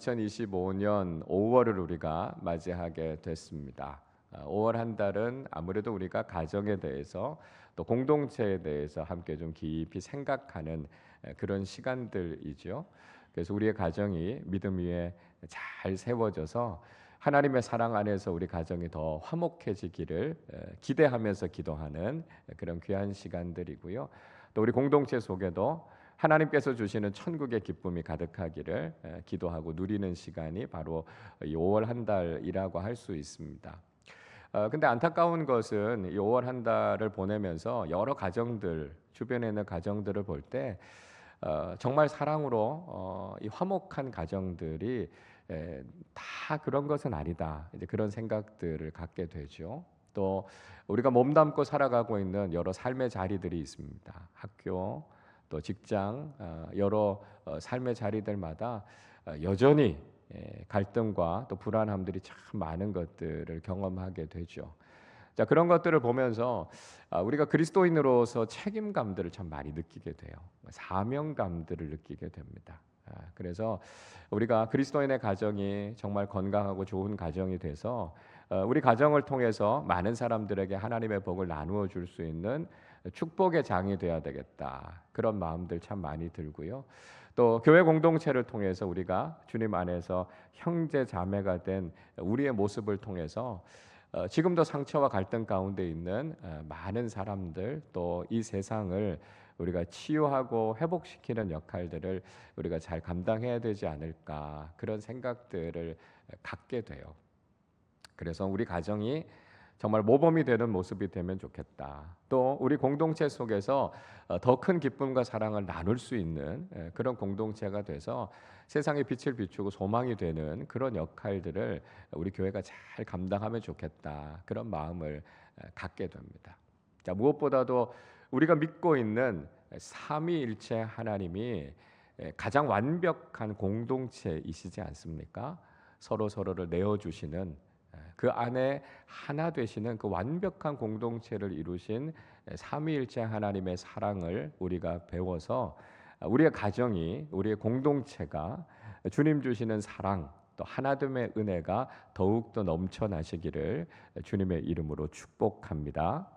2025년 5월을 우리가 맞이하게 됐습니다. 5월 한 달은 아무래도 우리가 가정에 대해서 또 공동체에 대해서 함께 좀 깊이 생각하는 그런 시간들이죠. 그래서 우리의 가정이 믿음 위에 잘 세워져서 하나님의 사랑 안에서 우리 가정이 더 화목해지기를 기대하면서 기도하는 그런 귀한 시간들이고요. 또 우리 공동체 속에도 하나님께서 주시는 천국의 기쁨이 가득하기를 기도하고 누리는 시간이 바로 이 5월 한 달이라고 할 수 있습니다. 근데 안타까운 것은 이 5월 한 달을 보내면서 여러 가정들, 주변에 있는 가정들을 볼 때 정말 사랑으로 이 화목한 가정들이 다 그런 것은 아니다. 이제 그런 생각들을 갖게 되죠. 또 우리가 몸담고 살아가고 있는 여러 삶의 자리들이 있습니다. 학교, 또 직장, 여러 삶의 자리들마다 여전히 갈등과 또 불안함들이 참 많은 것들을 경험하게 되죠. 자, 그런 것들을 보면서 우리가 그리스도인으로서 책임감들을 참 많이 느끼게 돼요. 사명감들을 느끼게 됩니다. 그래서 우리가 그리스도인의 가정이 정말 건강하고 좋은 가정이 돼서 우리 가정을 통해서 많은 사람들에게 하나님의 복을 나누어 줄 수 있는 축복의 장이 되어야 되겠다. 그런 마음들 참 많이 들고요. 또 교회 공동체를 통해서 우리가 주님 안에서 형제 자매가 된 우리의 모습을 통해서 지금도 상처와 갈등 가운데 있는 많은 사람들, 또 이 세상을 우리가 치유하고 회복시키는 역할들을 우리가 잘 감당해야 되지 않을까, 그런 생각들을 갖게 돼요. 그래서 우리 가정이 정말 모범이 되는 모습이 되면 좋겠다. 또 우리 공동체 속에서 더 큰 기쁨과 사랑을 나눌 수 있는 그런 공동체가 돼서 세상에 빛을 비추고 소망이 되는 그런 역할들을 우리 교회가 잘 감당하면 좋겠다. 그런 마음을 갖게 됩니다. 자, 무엇보다도 우리가 믿고 있는 삼위일체 하나님이 가장 완벽한 공동체이시지 않습니까? 서로 서로를 내어주시는, 그 안에 하나 되시는 그 완벽한 공동체를 이루신 삼위일체 하나님의 사랑을 우리가 배워서 우리의 가정이, 우리의 공동체가 주님 주시는 사랑, 또 하나됨의 은혜가 더욱더 넘쳐나시기를 주님의 이름으로 축복합니다.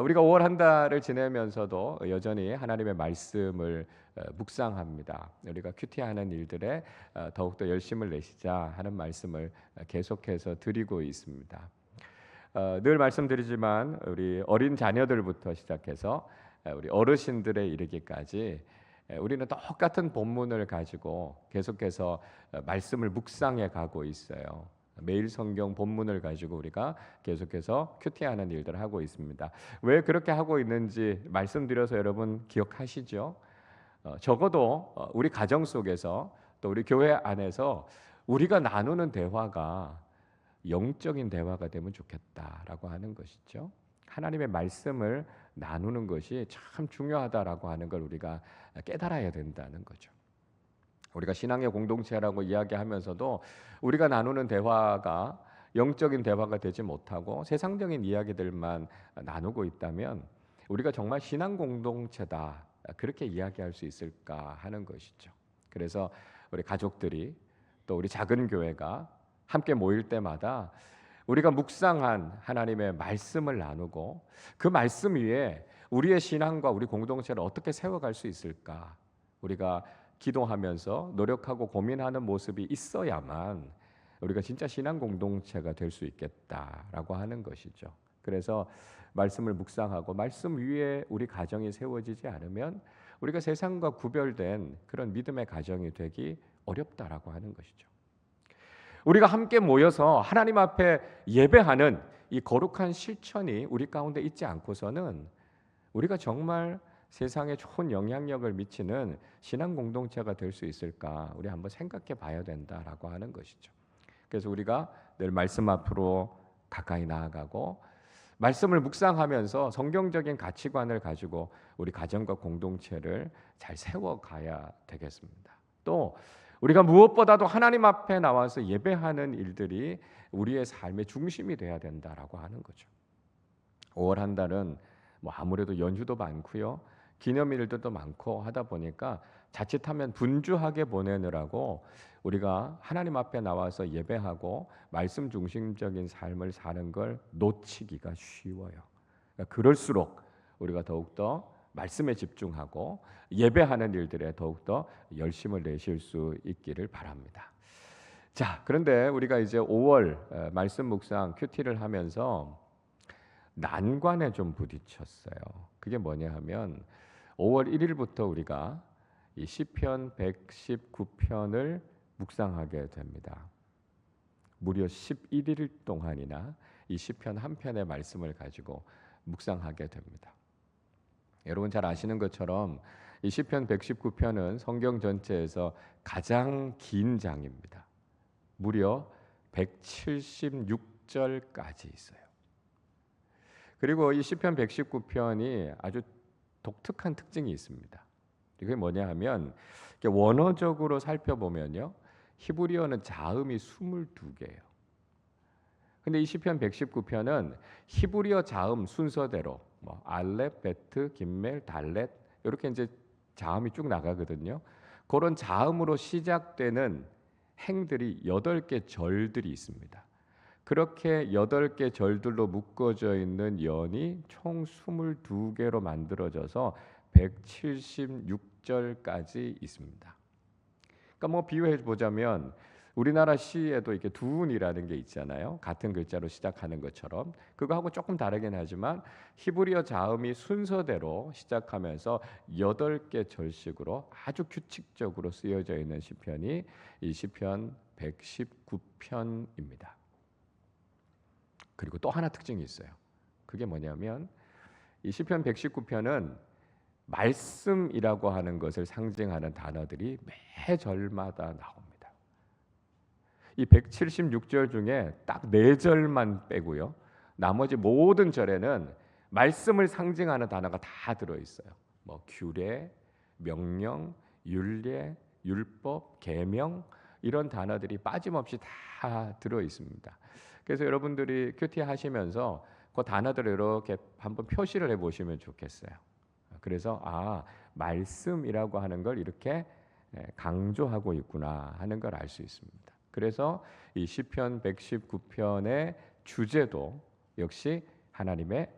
우리가 5월 한 달을 지내면서도 여전히 하나님의 말씀을 묵상합니다. 우리가 큐티하는 일들에 더욱더 열심을 내시자 하는 말씀을 계속해서 드리고 있습니다. 늘 말씀드리지만 우리 어린 자녀들부터 시작해서 우리 어르신들에 이르기까지 우리는 똑같은 본문을 가지고 계속해서 말씀을 묵상해 가고 있어요. 매일 성경 본문을 가지고 우리가 계속해서 큐티하는 일들을 하고 있습니다. 왜 그렇게 하고 있는지 말씀드려서 여러분 기억하시죠? 적어도 우리 가정 속에서 또 우리 교회 안에서 우리가 나누는 대화가 영적인 대화가 되면 좋겠다라고 하는 것이죠. 하나님의 말씀을 나누는 것이 참 중요하다라고 하는 걸 우리가 깨달아야 된다는 거죠. 우리가 신앙의 공동체라고 이야기하면서도 우리가 나누는 대화가 영적인 대화가 되지 못하고 세상적인 이야기들만 나누고 있다면 우리가 정말 신앙 공동체다, 그렇게 이야기할 수 있을까 하는 것이죠. 그래서 우리 가족들이, 또 우리 작은 교회가 함께 모일 때마다 우리가 묵상한 하나님의 말씀을 나누고 그 말씀 위에 우리의 신앙과 우리 공동체를 어떻게 세워갈 수 있을까, 우리가 기도하면서 노력하고 고민하는 모습이 있어야만 우리가 진짜 신앙 공동체가 될 수 있겠다라고 하는 것이죠. 그래서 말씀을 묵상하고 말씀 위에 우리 가정이 세워지지 않으면 우리가 세상과 구별된 그런 믿음의 가정이 되기 어렵다라고 하는 것이죠. 우리가 함께 모여서 하나님 앞에 예배하는 이 거룩한 실천이 우리 가운데 있지 않고서는 우리가 정말 세상에 좋은 영향력을 미치는 신앙 공동체가 될 수 있을까, 우리 한번 생각해 봐야 된다라고 하는 것이죠. 그래서 우리가 늘 말씀 앞으로 가까이 나아가고 말씀을 묵상하면서 성경적인 가치관을 가지고 우리 가정과 공동체를 잘 세워가야 되겠습니다. 또 우리가 무엇보다도 하나님 앞에 나와서 예배하는 일들이 우리의 삶의 중심이 돼야 된다라고 하는 거죠. 5월 한 달은 아무래도 연휴도 많고요, 기념일들도 많고 하다 보니까 자칫하면 분주하게 보내느라고 우리가 하나님 앞에 나와서 예배하고 말씀 중심적인 삶을 사는 걸 놓치기가 쉬워요. 그러니까 그럴수록 우리가 더욱더 말씀에 집중하고 예배하는 일들에 더욱더 열심을 내실 수 있기를 바랍니다. 자, 그런데 우리가 이제 5월 말씀 묵상 큐티를 하면서 난관에 좀 부딪혔어요. 그게 뭐냐 하면 5월 1일부터 우리가 이 시편 119편을 묵상하게 됩니다. 무려 11일 동안이나 이 시편 한 편의 말씀을 가지고 묵상하게 됩니다. 여러분 잘 아시는 것처럼 이 시편 119편은 성경 전체에서 가장 긴 장입니다. 무려 176절까지 있어요. 그리고 이 시편 119편이 아주 독특한 특징이 있습니다. 이게 뭐냐 하면 원어적으로 살펴보면요, 히브리어는 자음이 22개예요. 근데 이 시편 119편은 히브리어 자음 순서대로 뭐 알렙, 베트, 김멜, 달렛 이렇게 이제 자음이 쭉 나가거든요. 그런 자음으로 시작되는 행들이 8개 절들이 있습니다. 그렇게 8개 절들로 묶어져 있는 연이 총 22개로 만들어져서 176절까지 있습니다. 그러니까 뭐 비유해 보자면 우리나라 시에도 이렇게 두운이라는 게 있잖아요. 같은 글자로 시작하는 것처럼 그거하고 조금 다르긴 하지만 히브리어 자음이 순서대로 시작하면서 8개 절식으로 아주 규칙적으로 쓰여져 있는 시편이 이 시편 119편입니다. 그리고 또 하나 특징이 있어요. 그게 뭐냐면 이 시편 119편은 말씀이라고 하는 것을 상징하는 단어들이 매 절마다 나옵니다. 이 176절 중에 딱 4절만 빼고요. 나머지 모든 절에는 말씀을 상징하는 단어가 다 들어 있어요. 뭐 규례, 명령, 율례, 율법, 계명 이런 단어들이 빠짐없이 다 들어 있습니다. 그래서 여러분들이 큐티 하시면서 그 단어들을 이렇게 한번 표시를 해 보시면 좋겠어요. 그래서 말씀이라고 하는 걸 이렇게 강조하고 있구나 하는 걸 알 수 있습니다. 그래서 이 시편 119편의 주제도 역시 하나님의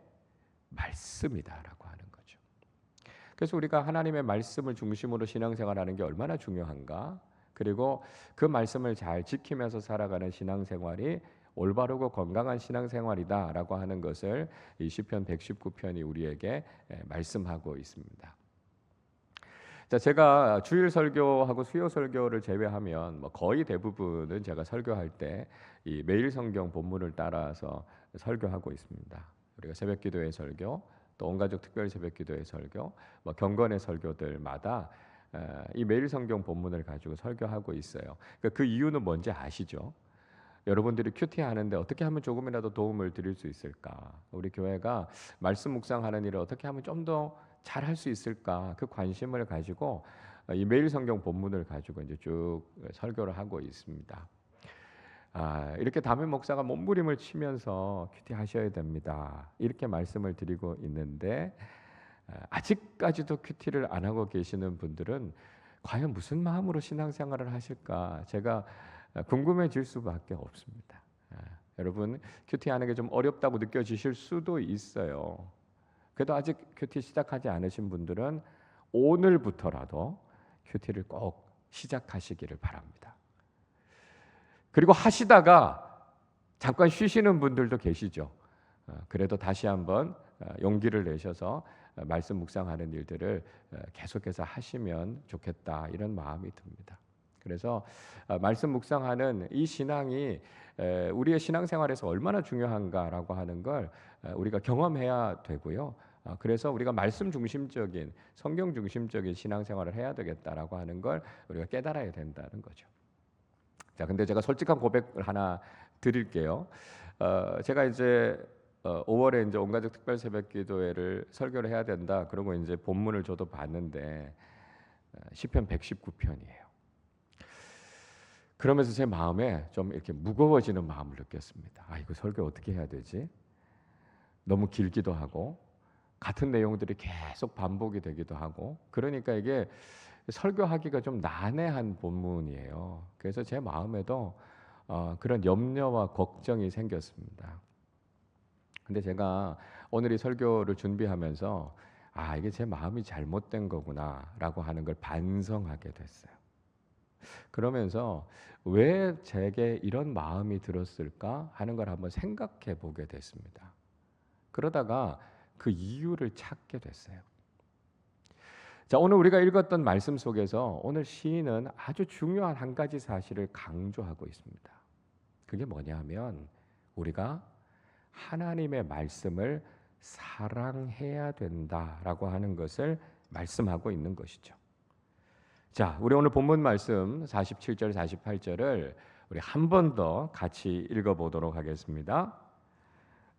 말씀이다라고 하는 거죠. 그래서 우리가 하나님의 말씀을 중심으로 신앙생활하는 게 얼마나 중요한가? 그리고 그 말씀을 잘 지키면서 살아가는 신앙생활이 올바르고 건강한 신앙생활이다라고 하는 것을 이 시편 119편이 우리에게 말씀하고 있습니다. 자, 제가 주일 설교하고 수요 설교를 제외하면 뭐 거의 대부분은 제가 설교할 때 이 매일 성경 본문을 따라서 설교하고 있습니다. 우리가 새벽기도의 설교, 또 온가족 특별 새벽기도의 설교, 뭐 경건의 설교들마다 이 매일 성경 본문을 가지고 설교하고 있어요. 그 이유는 뭔지 아시죠? 여러분들이 큐티 하는데 어떻게 하면 조금이라도 도움을 드릴 수 있을까? 우리 교회가 말씀 묵상하는 일을 어떻게 하면 좀 더 잘할 수 있을까? 그 관심을 가지고 이 매일 성경 본문을 가지고 이제 쭉 설교를 하고 있습니다. 이렇게 담임 목사가 몸부림을 치면서 큐티 하셔야 됩니다. 이렇게 말씀을 드리고 있는데 아직까지도 큐티를 안 하고 계시는 분들은 과연 무슨 마음으로 신앙생활을 하실까? 제가 궁금해질 수밖에 없습니다. 여러분 큐티하는 게 좀 어렵다고 느껴지실 수도 있어요. 그래도 아직 큐티 시작하지 않으신 분들은 오늘부터라도 큐티를 꼭 시작하시기를 바랍니다. 그리고 하시다가 잠깐 쉬시는 분들도 계시죠. 그래도 다시 한번 용기를 내셔서 말씀 묵상하는 일들을 계속해서 하시면 좋겠다 이런 마음이 듭니다. 그래서 말씀 묵상하는 이 신앙이 우리의 신앙생활에서 얼마나 중요한가라고 하는 걸 우리가 경험해야 되고요. 그래서 우리가 말씀 중심적인 성경 중심적인 신앙생활을 해야 되겠다라고 하는 걸 우리가 깨달아야 된다는 거죠. 자, 근데 제가 솔직한 고백을 하나 드릴게요. 제가 이제 5월에 이제 온가족 특별 새벽기도회를 설교를 해야 된다. 그러고 이제 본문을 저도 봤는데 시편 119편이에요. 그러면서 제 마음에 좀 이렇게 무거워지는 마음을 느꼈습니다. 이거 설교 어떻게 해야 되지? 너무 길기도 하고 같은 내용들이 계속 반복이 되기도 하고 그러니까 이게 설교하기가 좀 난해한 본문이에요. 그래서 제 마음에도 그런 염려와 걱정이 생겼습니다. 근데 제가 오늘 이 설교를 준비하면서 이게 제 마음이 잘못된 거구나라고 하는 걸 반성하게 됐어요. 그러면서 왜 제게 이런 마음이 들었을까 하는 걸 한번 생각해 보게 됐습니다. 그러다가 그 이유를 찾게 됐어요. 자, 오늘 우리가 읽었던 말씀 속에서 오늘 시인은 아주 중요한 한 가지 사실을 강조하고 있습니다. 그게 뭐냐면 우리가 하나님의 말씀을 사랑해야 된다라고 하는 것을 말씀하고 있는 것이죠. 자, 우리 오늘 본문 말씀 47절 48절을 우리 한 번 더 같이 읽어보도록 하겠습니다.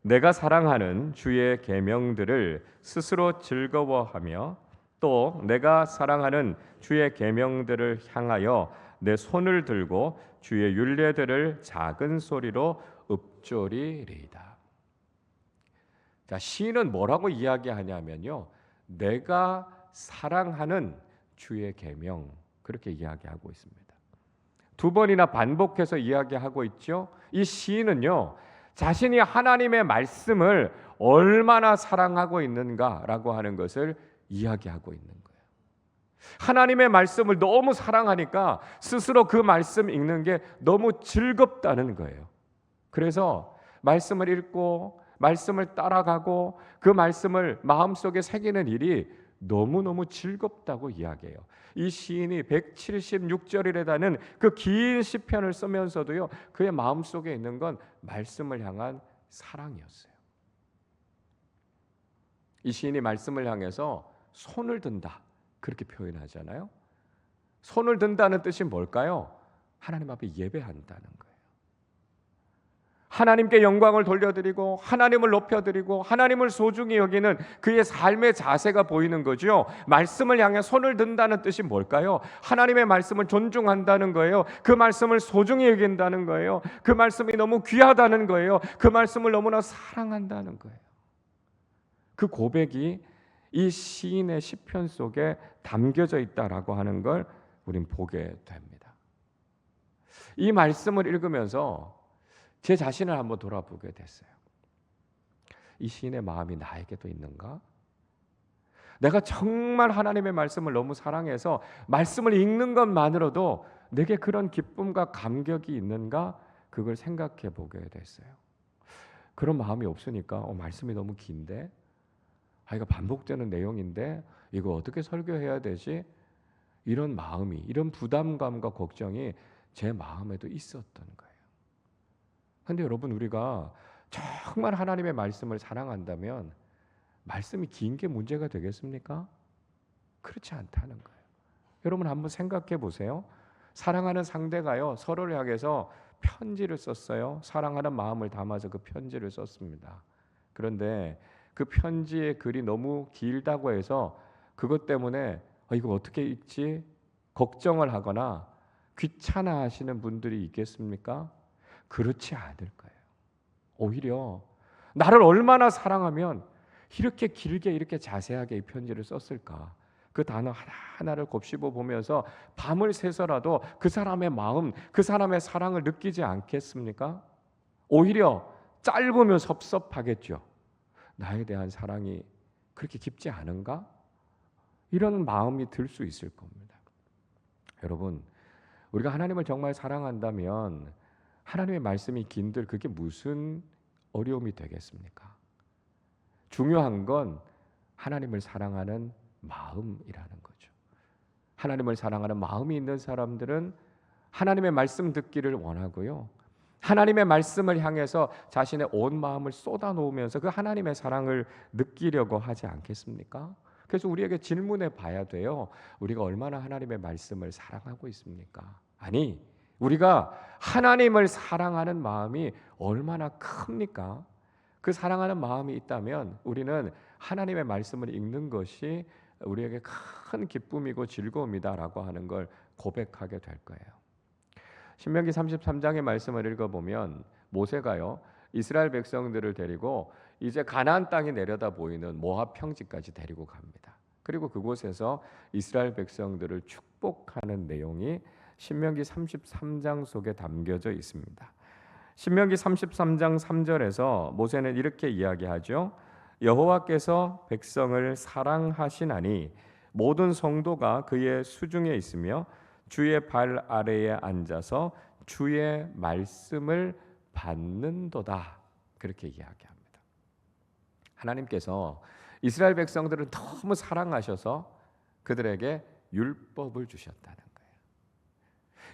내가 사랑하는 주의 계명들을 스스로 즐거워하며 또 내가 사랑하는 주의 계명들을 향하여 내 손을 들고 주의 율례들을 작은 소리로 읊조리리이다. 자, 시인은 뭐라고 이야기하냐면요, 내가 사랑하는 주의 계명, 그렇게 이야기하고 있습니다. 두 번이나 반복해서 이야기하고 있죠. 이 시인은요, 자신이 하나님의 말씀을 얼마나 사랑하고 있는가라고 하는 것을 이야기하고 있는 거예요. 하나님의 말씀을 너무 사랑하니까 스스로 그 말씀 읽는 게 너무 즐겁다는 거예요. 그래서 말씀을 읽고 말씀을 따라가고 그 말씀을 마음속에 새기는 일이 너무너무 즐겁다고 이야기해요. 이 시인이 176절이라는 그 긴 시편을 쓰면서도요, 그의 마음속에 있는 건 말씀을 향한 사랑이었어요. 이 시인이 말씀을 향해서 손을 든다, 그렇게 표현하잖아요. 손을 든다는 뜻이 뭘까요? 하나님 앞에 예배한다는 거예요. 하나님께 영광을 돌려드리고 하나님을 높여드리고 하나님을 소중히 여기는 그의 삶의 자세가 보이는 거죠. 말씀을 향해 손을 든다는 뜻이 뭘까요? 하나님의 말씀을 존중한다는 거예요. 그 말씀을 소중히 여긴다는 거예요. 그 말씀이 너무 귀하다는 거예요. 그 말씀을 너무나 사랑한다는 거예요. 그 고백이 이 시인의 시편 속에 담겨져 있다라고 하는 걸 우린 보게 됩니다. 이 말씀을 읽으면서 제 자신을 한번 돌아보게 됐어요. 이 시인의 마음이 나에게도 있는가? 내가 정말 하나님의 말씀을 너무 사랑해서 말씀을 읽는 것만으로도 내게 그런 기쁨과 감격이 있는가? 그걸 생각해 보게 됐어요. 그런 마음이 없으니까 말씀이 너무 긴데, 이거 반복되는 내용인데 이거 어떻게 설교해야 되지? 이런 마음이, 이런 부담감과 걱정이 제 마음에도 있었던 거예요. 그런데 여러분, 우리가 정말 하나님의 말씀을 사랑한다면 말씀이 긴 게 문제가 되겠습니까? 그렇지 않다는 거예요. 여러분 한번 생각해 보세요. 사랑하는 상대가요, 서로를 향해서 편지를 썼어요. 사랑하는 마음을 담아서 그 편지를 썼습니다. 그런데 그 편지의 글이 너무 길다고 해서 그것 때문에 이거 어떻게 읽지? 걱정을 하거나 귀찮아하시는 분들이 있겠습니까? 그렇지 않을 거예요. 오히려 나를 얼마나 사랑하면 이렇게 길게 이렇게 자세하게 이 편지를 썼을까? 그 단어 하나하나를 곱씹어 보면서 밤을 새서라도 그 사람의 마음, 그 사람의 사랑을 느끼지 않겠습니까? 오히려 짧으면 섭섭하겠죠. 나에 대한 사랑이 그렇게 깊지 않은가? 이런 마음이 들 수 있을 겁니다. 여러분, 우리가 하나님을 정말 사랑한다면 하나님의 말씀이 긴들 그게 무슨 어려움이 되겠습니까? 중요한 건 하나님을 사랑하는 마음이라는 거죠. 하나님을 사랑하는 마음이 있는 사람들은 하나님의 말씀 듣기를 원하고요, 하나님의 말씀을 향해서 자신의 온 마음을 쏟아놓으면서 그 하나님의 사랑을 느끼려고 하지 않겠습니까? 그래서 우리에게 질문해 봐야 돼요. 우리가 얼마나 하나님의 말씀을 사랑하고 있습니까? 아니, 우리가 하나님을 사랑하는 마음이 얼마나 큽니까? 그 사랑하는 마음이 있다면 우리는 하나님의 말씀을 읽는 것이 우리에게 큰 기쁨이고 즐거움이다라고 하는 걸 고백하게 될 거예요. 신명기 33장의 말씀을 읽어보면 모세가요, 이스라엘 백성들을 데리고 이제 가나안 땅이 내려다 보이는 모압 평지까지 데리고 갑니다. 그리고 그곳에서 이스라엘 백성들을 축복하는 내용이 신명기 33장 속에 담겨져 있습니다. 신명기 33장 3절에서 모세는 이렇게 이야기하죠. 여호와께서 백성을 사랑하시나니 모든 성도가 그의 수중에 있으며 주의 발 아래에 앉아서 주의 말씀을 받는도다. 그렇게 이야기합니다. 하나님께서 이스라엘 백성들을 너무 사랑하셔서 그들에게 율법을 주셨다는 거예요.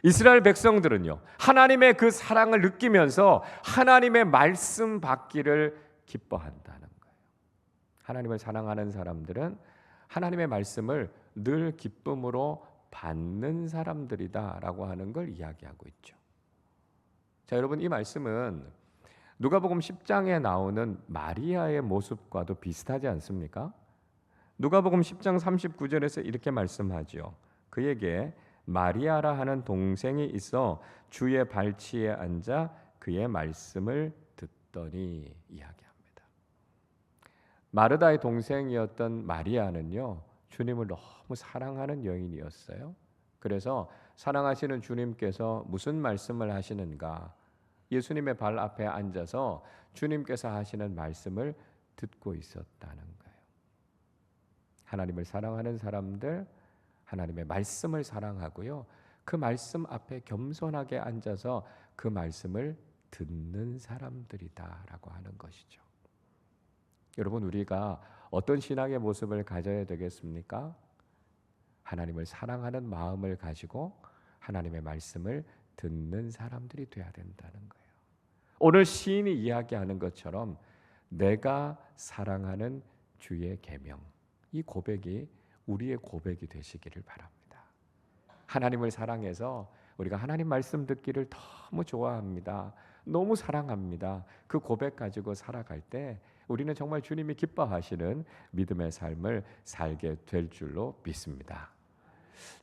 이스라엘 백성들은요, 하나님의 그 사랑을 느끼면서 하나님의 말씀 받기를 기뻐한다는 거예요. 하나님을 사랑하는 사람들은 하나님의 말씀을 늘 기쁨으로 받는 사람들이다라고 하는 걸 이야기하고 있죠. 자, 여러분, 이 말씀은 누가복음 10장에 나오는 마리아의 모습과도 비슷하지 않습니까? 누가복음 10장 39절에서 이렇게 말씀하죠. 그에게 마리아라 하는 동생이 있어 주의 발치에 앉아 그의 말씀을 듣더니 이야기합니다. 마르다의 동생이었던 마리아는요, 주님을 너무 사랑하는 여인이었어요. 그래서 사랑하시는 주님께서 무슨 말씀을 하시는가? 예수님의 발 앞에 앉아서 주님께서 하시는 말씀을 듣고 있었다는 거예요. 하나님을 사랑하는 사람들, 하나님의 말씀을 사랑하고요, 그 말씀 앞에 겸손하게 앉아서 그 말씀을 듣는 사람들이다라고 하는 것이죠. 여러분, 우리가 어떤 신앙의 모습을 가져야 되겠습니까? 하나님을 사랑하는 마음을 가지고 하나님의 말씀을 듣는 사람들이 되어야 된다는 거예요. 오늘 시인이 이야기하는 것처럼 내가 사랑하는 주의 계명, 이 고백이 우리의 고백이 되시기를 바랍니다. 하나님을 사랑해서 우리가 하나님 말씀 듣기를 너무 좋아합니다. 너무 사랑합니다. 그 고백 가지고 살아갈 때 우리는 정말 주님이 기뻐하시는 믿음의 삶을 살게 될 줄로 믿습니다.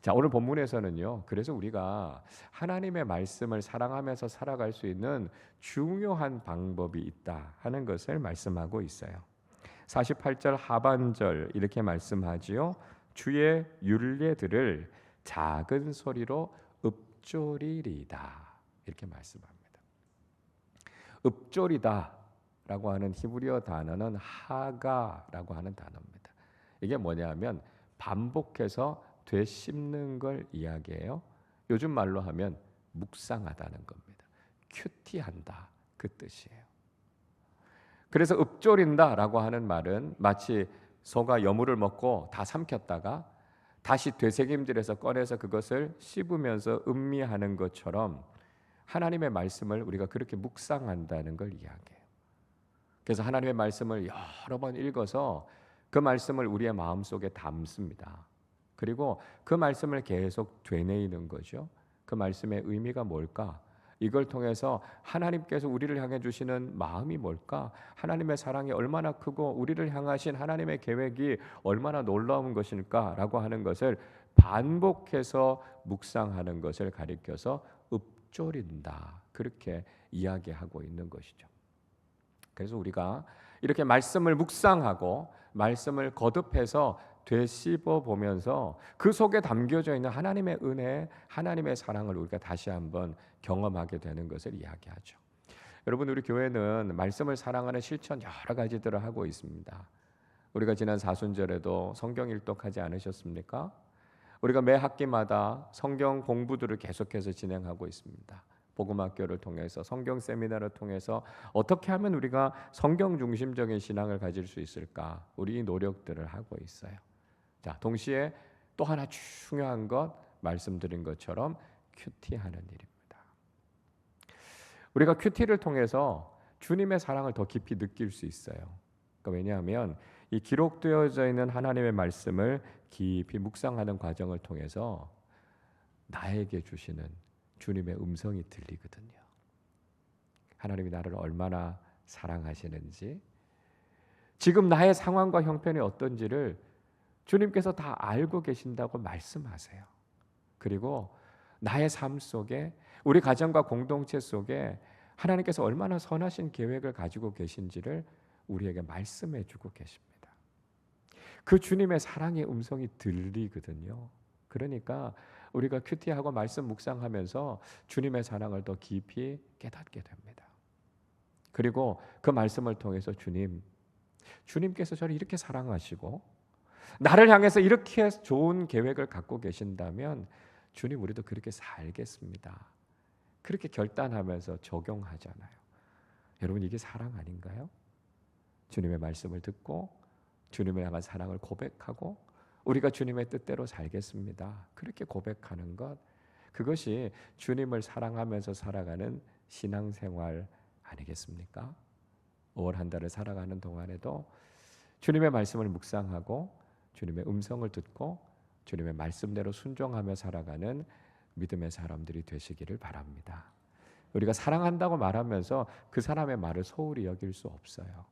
자, 오늘 본문에서는요, 그래서 우리가 하나님의 말씀을 사랑하면서 살아갈 수 있는 중요한 방법이 있다 하는 것을 말씀하고 있어요. 48절 하반절 이렇게 말씀하지요. 주의 율례들을 작은 소리로 읊조리리다, 이렇게 말씀합니다. 읊조리다라고 하는 히브리어 단어는 하가라고 하는 단어입니다. 이게 뭐냐면 반복해서 되씹는 걸 이야기해요. 요즘 말로 하면 묵상하다는 겁니다. 큐티한다, 그 뜻이에요. 그래서 읊조린다라고 하는 말은 마치 소가 여물을 먹고 다 삼켰다가 다시 되새김질해서 꺼내서 그것을 씹으면서 음미하는 것처럼 하나님의 말씀을 우리가 그렇게 묵상한다는 걸 이야기해요. 그래서 하나님의 말씀을 여러 번 읽어서 그 말씀을 우리의 마음속에 담습니다. 그리고 그 말씀을 계속 되뇌이는 거죠. 그 말씀의 의미가 뭘까? 이걸 통해서 하나님께서 우리를 향해 주시는 마음이 뭘까? 하나님의 사랑이 얼마나 크고 우리를 향하신 하나님의 계획이 얼마나 놀라운 것일까라고 하는 것을 반복해서 묵상하는 것을 가리켜서 읊조린다, 그렇게 이야기하고 있는 것이죠. 그래서 우리가 이렇게 말씀을 묵상하고 말씀을 거듭해서 되씹어 보면서 그 속에 담겨져 있는 하나님의 은혜, 하나님의 사랑을 우리가 다시 한번 경험하게 되는 것을 이야기하죠. 여러분, 우리 교회는 말씀을 사랑하는 실천 여러 가지들을 하고 있습니다. 우리가 지난 사순절에도 성경 일독하지 않으셨습니까? 우리가 매 학기마다 성경 공부들을 계속해서 진행하고 있습니다. 복음학교를 통해서, 성경 세미나를 통해서 어떻게 하면 우리가 성경 중심적인 신앙을 가질 수 있을까? 우리 이 노력들을 하고 있어요. 자, 동시에 또 하나 중요한 것 말씀드린 것처럼 큐티하는 일입니다. 우리가 큐티를 통해서 주님의 사랑을 더 깊이 느낄 수 있어요. 그러니까 왜냐하면 이 기록되어져 있는 하나님의 말씀을 깊이 묵상하는 과정을 통해서 나에게 주시는 주님의 음성이 들리거든요. 하나님이 나를 얼마나 사랑하시는지, 지금 나의 상황과 형편이 어떤지를 주님께서 다 알고 계신다고 말씀하세요. 그리고 나의 삶 속에, 우리 가정과 공동체 속에 하나님께서 얼마나 선하신 계획을 가지고 계신지를 우리에게 말씀해 주고 계십니다. 그 주님의 사랑의 음성이 들리거든요. 그러니까 우리가 큐티하고 말씀 묵상하면서 주님의 사랑을 더 깊이 깨닫게 됩니다. 그리고 그 말씀을 통해서 주님께서 저를 이렇게 사랑하시고 나를 향해서 이렇게 좋은 계획을 갖고 계신다면 주님, 우리도 그렇게 살겠습니다. 그렇게 결단하면서 적용하잖아요. 여러분, 이게 사랑 아닌가요? 주님의 말씀을 듣고 주님을 향한 사랑을 고백하고 우리가 주님의 뜻대로 살겠습니다. 그렇게 고백하는 것, 그것이 주님을 사랑하면서 살아가는 신앙생활 아니겠습니까? 5월 한 달을 살아가는 동안에도 주님의 말씀을 묵상하고 주님의 음성을 듣고 주님의 말씀대로 순종하며 살아가는 믿음의 사람들이 되시기를 바랍니다. 우리가 사랑한다고 말하면서 그 사람의 말을 소홀히 여길 수 없어요.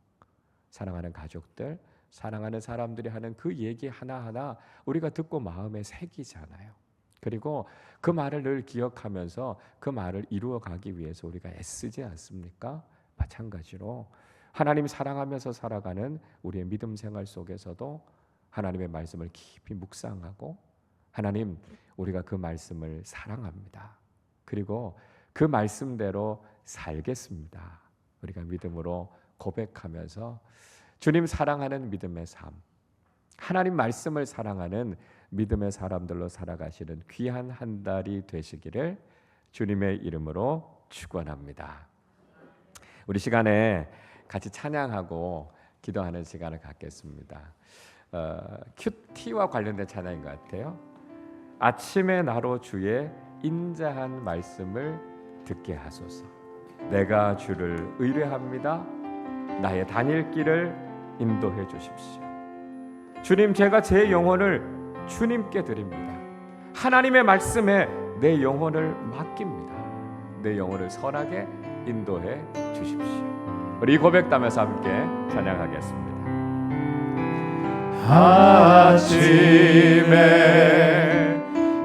사랑하는 가족들, 사랑하는 사람들이 하는 그 얘기 하나하나 우리가 듣고 마음에 새기잖아요. 그리고 그 말을 늘 기억하면서 그 말을 이루어가기 위해서 우리가 애쓰지 않습니까? 마찬가지로 하나님 사랑하면서 살아가는 우리의 믿음 생활 속에서도 하나님의 말씀을 깊이 묵상하고 하나님, 우리가 그 말씀을 사랑합니다. 그리고 그 말씀대로 살겠습니다. 우리가 믿음으로 고백하면서 주님 사랑하는 믿음의 삶, 하나님 말씀을 사랑하는 믿음의 사람들로 살아가시는 귀한 한 달이 되시기를 주님의 이름으로 축원합니다. 우리 시간에 같이 찬양하고 기도하는 시간을 갖겠습니다. 큐티와 관련된 찬양인 것 같아요. 아침에 나로 주의 인자한 말씀을 듣게 하소서. 내가 주를 의뢰합니다. 나의 다닐 길을 인도해 주십시오. 주님, 제가 제 영혼을 주님께 드립니다. 하나님의 말씀에 내 영혼을 맡깁니다. 내 영혼을 선하게 인도해 주십시오. 우리 고백하면서 함께 찬양하겠습니다. 아침에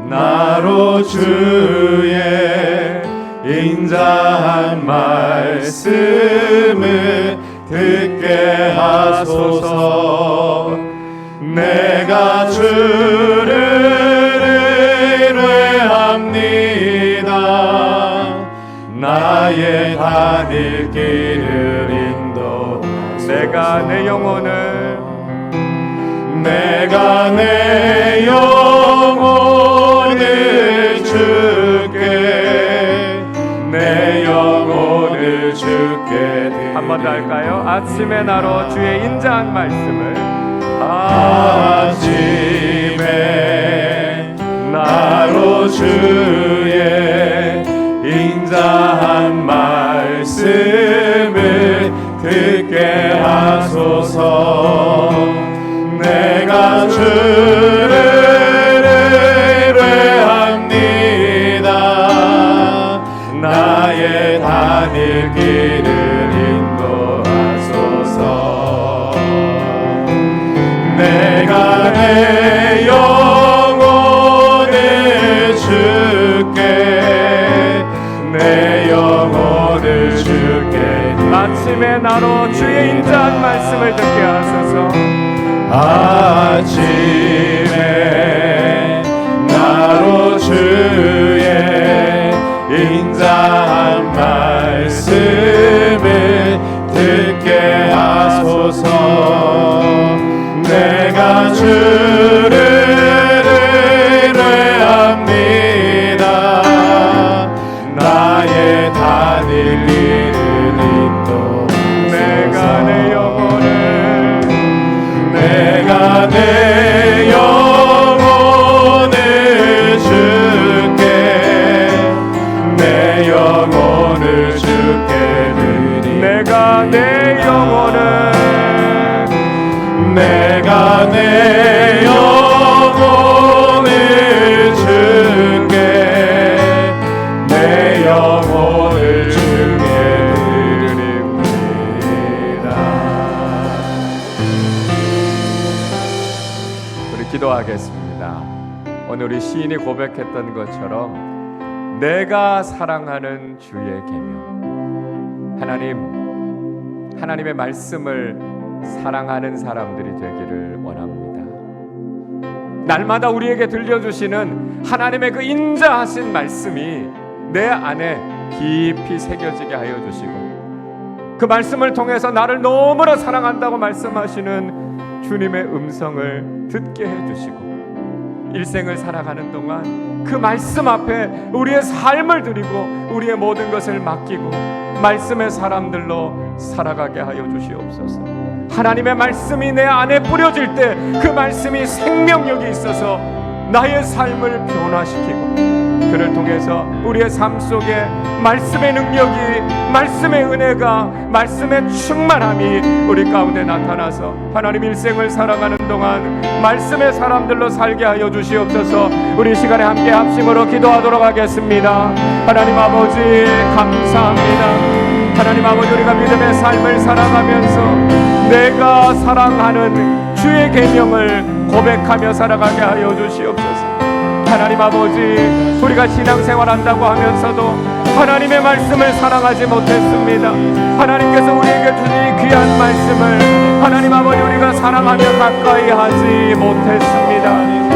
나로 주의 인자한 말씀을 듣게 하소서. 내가 주를 의뢰합니다. 나의 다닐 길을 인도하소서. 내가 내 영혼을 주께 내 영혼을 주께 한 번 더 할까요? 아침에 나로 주의 인자한 말씀을 아침에 나로 주의 인자한 말씀을 듣게 하소서. 내가 주를 의뢰합니다. 나의 다닐 길을 인도하소서. 내가 내 영혼을 주께 내 영혼을 주께 아침에 나로 주의 인자한 말씀을 듣게 하소서. 아침에 나로 주의 인자한 말씀을 듣게 하소서. 내가 주를 의뢰합니다. 나의 다닐 길을 인도하소서. 내가 내 영혼을 내가 내 영혼을 주께 내 영혼을 주께 드리. 내가 내 영혼을 내가 내 영혼을 주께 내 영혼을 주께 드립니다. 우리 기도하겠습니다. 오늘 우리 시인이 고백했던 것처럼 내가 사랑하는 주의 계명, 하나님의 말씀을 사랑하는 사람들이 되기를 원합니다. 날마다 우리에게 들려주시는 하나님의 그 인자하신 말씀이 내 안에 깊이 새겨지게 하여 주시고, 그 말씀을 통해서 나를 너무나 사랑한다고 말씀하시는 주님의 음성을 듣게 해주시고, 일생을 살아가는 동안 그 말씀 앞에 우리의 삶을 드리고 우리의 모든 것을 맡기고 말씀의 사람들로 살아가게 하여 주시옵소서. 하나님의 말씀이 내 안에 뿌려질 때 그 말씀이 생명력이 있어서 나의 삶을 변화시키고, 그를 통해서 우리의 삶 속에 말씀의 능력이, 말씀의 은혜가, 말씀의 충만함이 우리 가운데 나타나서 하나님 일생을 살아가는 동안 말씀의 사람들로 살게 하여 주시옵소서. 우리 시간에 함께 합심으로 기도하도록 하겠습니다. 하나님 아버지 감사합니다. 하나님 아버지, 우리가 믿음의 삶을 살아가면서 내가 사랑하는 주의 계명을 고백하며 살아가게 하여 주시옵소서. 하나님 아버지, 우리가 신앙생활한다고 하면서도 하나님의 말씀을 사랑하지 못했습니다. 하나님께서 우리에게 주신 귀한 말씀을 하나님 아버지 우리가 사랑하며 가까이 하지 못했습니다.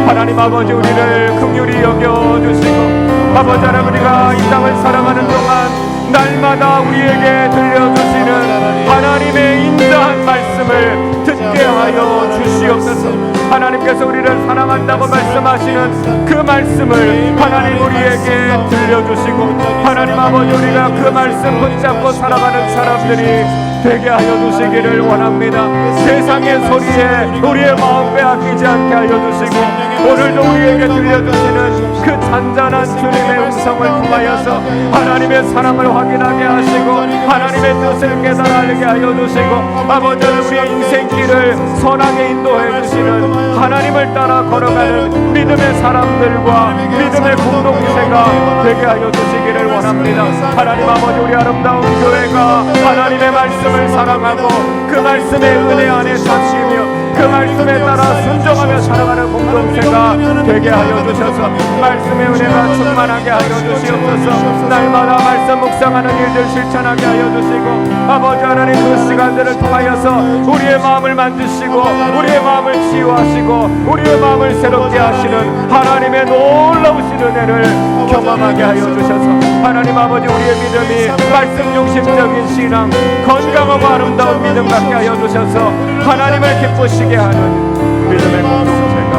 하나님 아버지, 우리를 긍휼히 여겨주시고, 아버지 하나님, 우리가 이 땅을 살아가는 동안 날마다 우리에게 들려주시는 하나님의 인자한 말씀을 듣게 하여 주시옵소서. 하나님께서 우리를 사랑한다고 말씀하시는 그 말씀을 하나님 우리에게 들려주시고, 하나님 아버지, 우리가 그 말씀 붙잡고 살아가는 사람들이 되게 하여 주시기를 원합니다. 세상의 소리에 우리의 마음 빼앗기지 않게 하여 주시고, 오늘도 우리에게 들려주시는 그 잔잔한 주님의 음성을 통하여서 하나님의 사랑을 확인하게 하시고 하나님의 뜻을 깨달아 알게 하여 주시고, 아버지는 우리의 인생길을 선하게 인도해 주시는 하나님을 따라 걸어가는 믿음의 사람들과 믿음의 공동체가 되게 하여 주시기를 원합니다. 하나님 아버지, 우리 아름다운 교회가 하나님의 말씀을 사랑하고 그 말씀의 은혜 안에 잠기며 그 말씀에 따라 순종하며 살아가는 공동체가 되게 하여 주셔서 말씀의 은혜가 충만하게 하여 주시옵소서. 날마다 말씀 묵상하는 일들 실천하게 하여 주시고, 아버지 하나님, 그 시간들을 통하여서 우리의 마음을 만드시고 우리의 마음을 치유하시고 우리의 마음을 새롭게 하시는 하나님의 놀라우신 은혜를 경험하게 하여 주셔서 하나님 아버지, 우리의 믿음이 말씀 중심적인 신앙, 건강하고 아름다운 믿음 갖게 하여 주셔서 하나님을 기쁘시게 하는 믿음의 공동체가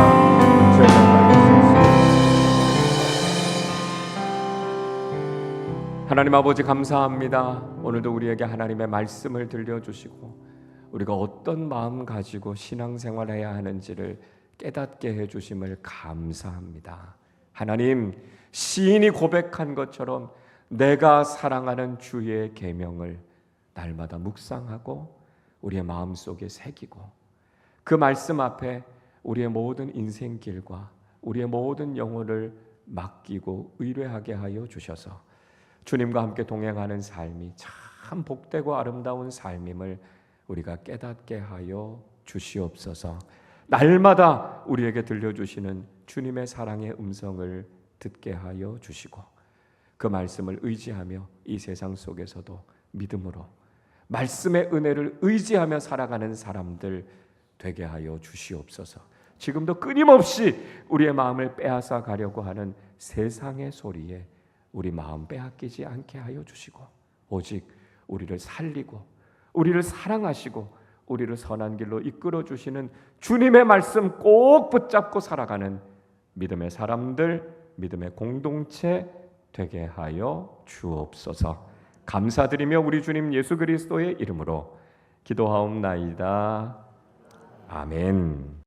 되어가겠습니다. 하나님 아버지 감사합니다. 오늘도 우리에게 하나님의 말씀을 들려주시고 우리가 어떤 마음 가지고 신앙생활해야 하는지를 깨닫게 해주심을 감사합니다. 하나님, 시인이 고백한 것처럼 내가 사랑하는 주의 계명을 날마다 묵상하고 우리의 마음속에 새기고 그 말씀 앞에 우리의 모든 인생길과 우리의 모든 영혼을 맡기고 의뢰하게 하여 주셔서 주님과 함께 동행하는 삶이 참 복되고 아름다운 삶임을 우리가 깨닫게 하여 주시옵소서. 날마다 우리에게 들려주시는 주님의 사랑의 음성을 듣게 하여 주시고 그 말씀을 의지하며 이 세상 속에서도 믿음으로 말씀의 은혜를 의지하며 살아가는 사람들 되게 하여 주시옵소서. 지금도 끊임없이 우리의 마음을 빼앗아 가려고 하는 세상의 소리에 우리 마음 빼앗기지 않게 하여 주시고 오직 우리를 살리고 우리를 사랑하시고 우리를 선한 길로 이끌어 주시는 주님의 말씀 꼭 붙잡고 살아가는 믿음의 사람들, 믿음의 공동체 되게 하여 주옵소서. 감사드리며 우리 주님 예수 그리스도의 이름으로 기도하옵나이다. 아멘.